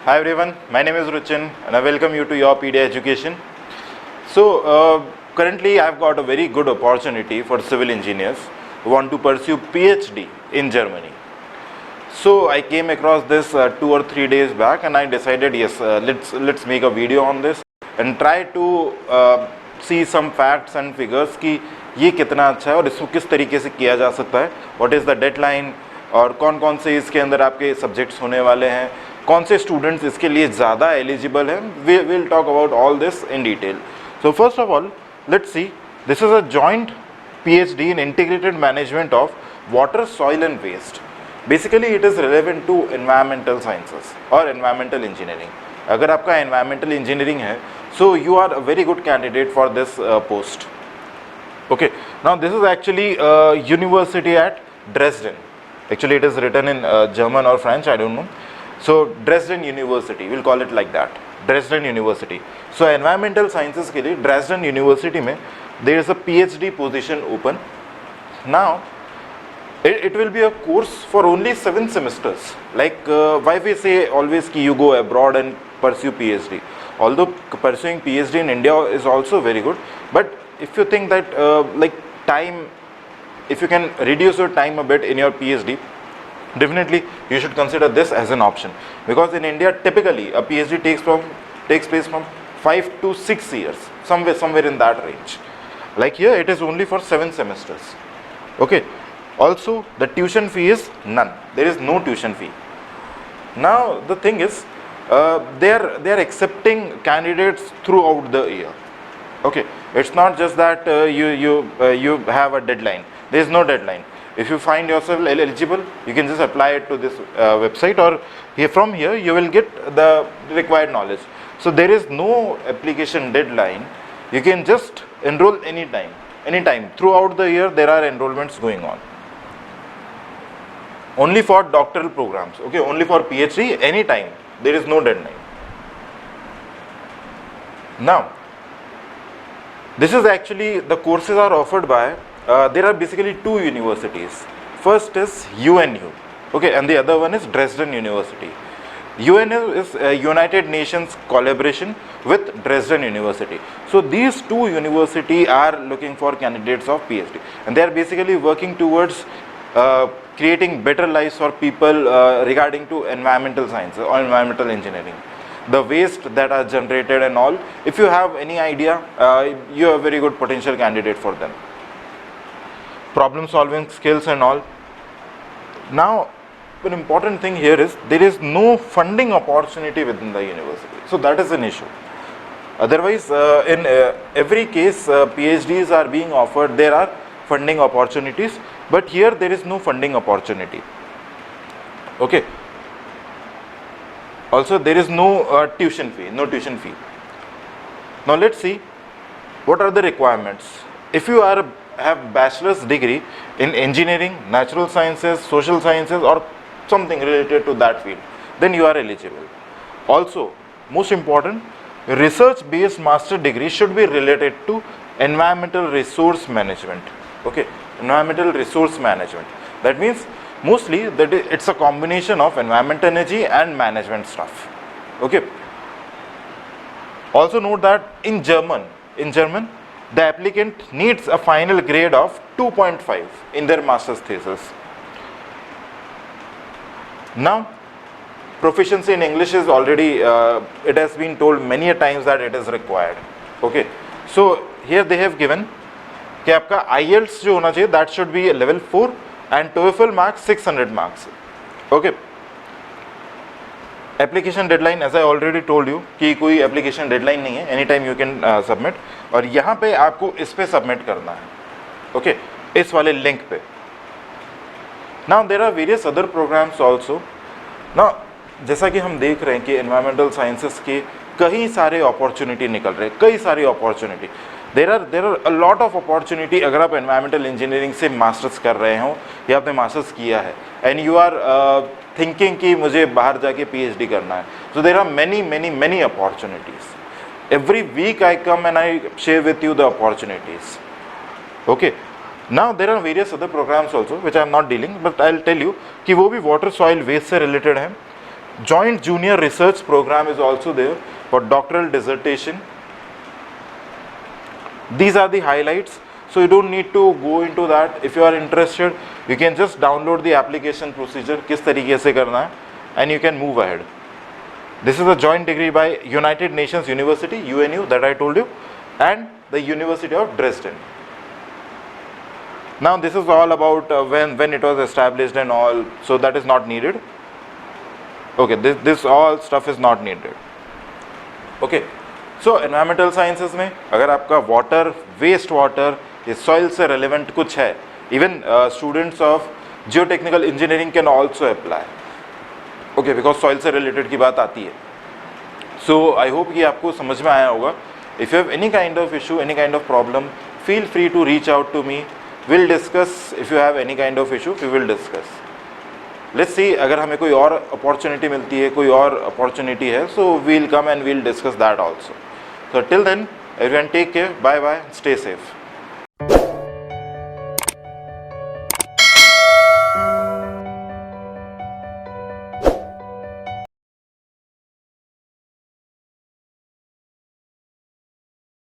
Hi everyone, my name is Ruchin and I welcome you to your PD Education. So currently I've got a very good opportunity for civil engineers who want to pursue PhD in Germany. So I came across this 2 or 3 days back and I decided yes, let's make a video on this and try to see some facts and figures कि ये कितना अच्छा है और इसको किस तरीके से किया जा सकता है, व्हाट इज़ द डेडलाइन और कौन कौन से इसके अंदर आपके सब्जेक्ट्स होने वाले हैं, कौन से स्टूडेंट्स इसके लिए ज़्यादा एलिजिबल हैं. We will talk about all this in detail. So first of all let's see, this is a joint PhD in integrated management of water, soil and waste. Basically it is relevant to environmental sciences or environmental engineering. अगर आपका environmental engineering है, so you are a very good candidate for this post. Okay, now this is actually a university at Dresden. Actually it is written in German or French, I don't know. So Dresden University, we'll call it like that, Dresden University. So environmental sciences के लिए Dresden University में there is a PhD position open. Now it will be a course for only 7 semesters. Like why we say always कि you go abroad and pursue PhD. Although pursuing PhD in India is also very good, but if you think that like time, if you can reduce your time a bit in your PhD, definitely you should consider this as an option, because in India typically a PhD takes place from 5 to 6 years, somewhere in that range. Like here it is only for 7 semesters. Okay, also the tuition fee is none, there is no tuition fee. Now the thing is they are accepting candidates throughout the year. Okay, it's not just that you have a deadline. There is no deadline. If you find yourself eligible, you can just apply it to this website, or from here you will get the required knowledge. So there is no application deadline. You can just enroll anytime. Throughout the year there are enrollments going on. Only for doctoral programs, okay, only for PhD, anytime. There is no deadline. Now, this is actually, the courses are offered by, there are basically 2 universities. First is UNU, okay, and the other one is Dresden University. UNU is a United Nations collaboration with Dresden University. So these 2 universities are looking for candidates of PhD, and they are basically working towards creating better lives for people regarding to environmental sciences or environmental engineering. The waste that are generated and all, if you have any idea, you are a very good potential candidate for them. Problem solving skills and all. Now an important thing here is there is no funding opportunity within the university, so that is an issue. Otherwise in every case PhDs are being offered, there are funding opportunities, but here there is no funding opportunity. Okay, also there is no tuition fee. Now let's see what are the requirements. If you have bachelor's degree in engineering, natural sciences, social sciences or something related to that field, then you are eligible. Also, most important, research based master degree should be related to environmental resource management. Okay, environmental resource management, that means mostly that it's a combination of environment, energy and management stuff. Okay, also note that in German the applicant needs a final grade of 2.5 in their master's thesis. Now proficiency in English is already it has been told many a times that it is required. Okay, so here they have given कि आपका IELTS जो होना चाहिए that should be level 4 and TOEFL marks 600 marks. Okay, application deadline as I already told you कि कोई application deadline नहीं है, anytime you can submit, और यहाँ पे आपको इस पे submit करना है. Okay, इस वाले link पे. Now there are various other programs also. Now जैसा कि हम देख रहे हैं कि environmental sciences के कई सारे opportunity निकल रहे हैं, कई सारी opportunity. There are a lot of opportunity. अगर आप environmental engineering से masters कर रहे हो या आपने masters किया है and you are thinking कि मुझे बाहर जाके PhD करना है, so there are many opportunities. Every week I come and I share with you the opportunities. Okay, now there are various other programs also which I am not dealing, but I will tell you कि वो भी water, soil, waste से related है. Joint Junior Research Program is also there for doctoral dissertation. These are the highlights, so you don't need to go into that. If you are interested, you can just download the application procedure, किस तरीके से करना है, and you can move ahead. This is a joint degree by United Nations University, UNU, that I told you, and the University of Dresden. Now this is all about when it was established and all, so that is not needed. Okay, this all stuff is not needed. Okay, so environmental sciences में अगर आपका water, waste water, इस soil से relevant कुछ है, even students of geotechnical engineering can also apply. Okay, because soil से related की बात आती है. So I hope कि आपको समझ में आया होगा. If you have any kind of issue, any kind of problem, feel free to reach out to me. We'll discuss. If you have any kind of issue, we will discuss. Let's see, अगर हमें कोई और opportunity मिलती है, कोई और opportunity है, so we'll come and we'll discuss that also. So till then, everyone take care, bye bye, stay safe.